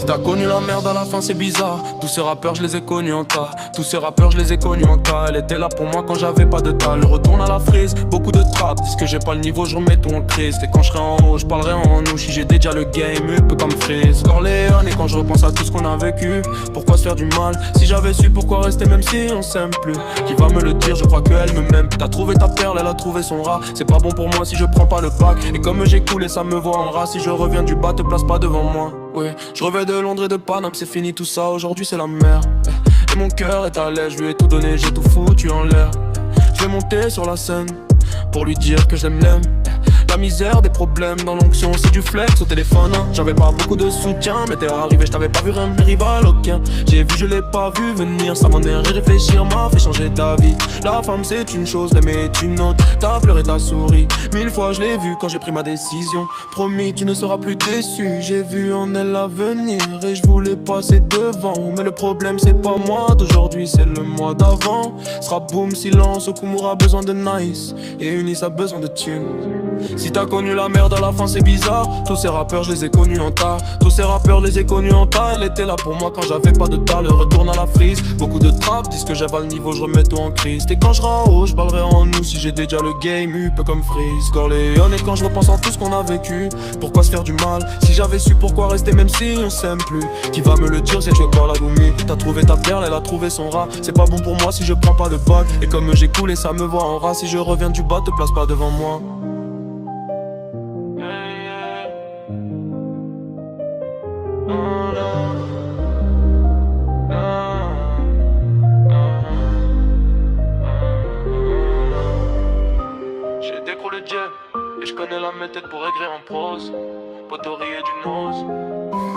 Si t'as connu la merde à la fin c'est bizarre. Tous ces rappeurs je les ai connus en tas. Tous ces rappeurs je les ai connus en tas. Elle était là pour moi quand j'avais pas de tal. Retourne à la frise, beaucoup de trappes. Disent que j'ai pas le niveau, je remets tout en crise. Et quand je serai en haut, je parlerai en nous. Si j'ai déjà le game, un peu comme Freeze Corleone. Et quand je repense à tout ce qu'on a vécu, pourquoi se faire du mal? Si j'avais su pourquoi rester même si on s'aime plus. Qui va me le dire, je crois qu'elle me m'aime. T'as trouvé ta perle, elle a trouvé son rat. C'est pas bon pour moi si je prends pas le pack. Et comme j'ai coulé, ça me voit en rat. Si je reviens du bas, te place pas devant moi. Oui, je reviens de Londres et de Paname, c'est fini tout ça, aujourd'hui c'est la mer. Et mon cœur est à l'aise, je lui ai tout donné, j'ai tout foutu en l'air. Je vais monter sur la scène, pour lui dire que je l'aime. La misère, des problèmes dans l'onction, c'est du flex au téléphone. J'avais pas beaucoup de soutien, mais t'es arrivé, je t'avais pas vu rien, mes rival aucun. J'ai vu, je l'ai pas vu venir, ça m'énerve, réfléchir m'a fait changer ta vie. La femme c'est une chose, l'aimer est une autre. T'as pleuré, t'as souri, 1000 fois je l'ai vu quand j'ai pris ma décision. Promis, tu ne seras plus déçu, j'ai vu en elle l'avenir et je voulais passer devant. Mais le problème c'est pas moi d'aujourd'hui, c'est le mois d'avant. Sera boum, silence, Okumura besoin de nice et Unis a besoin de thunes. Si t'as connu la merde à la fin c'est bizarre. Tous ces rappeurs je les ai connus en tas. Tous ces rappeurs je les ai connus en tas. Elle était là pour moi quand j'avais pas de tas. Le retourne à la frise, beaucoup de trappes disent que j'ai pas le niveau, je remets tout en crise. Et quand je serai en haut, je parlerai en nous. Si j'ai déjà le game, peu comme Freeze Corleone. Et quand je repense en tout ce qu'on a vécu, pourquoi se faire du mal? Si j'avais su pourquoi rester même si on s'aime plus. Qui va me le dire, c'est encore la goumie. T'as trouvé ta perle, elle a trouvé son rat. C'est pas bon pour moi si je prends pas le bac. Et comme j'ai coulé, ça me voit en rat. Si je reviens du bas, te place pas devant moi. J'ai décroché le jet et je connais la méthode pour écrire en prose. Poterie et du nose.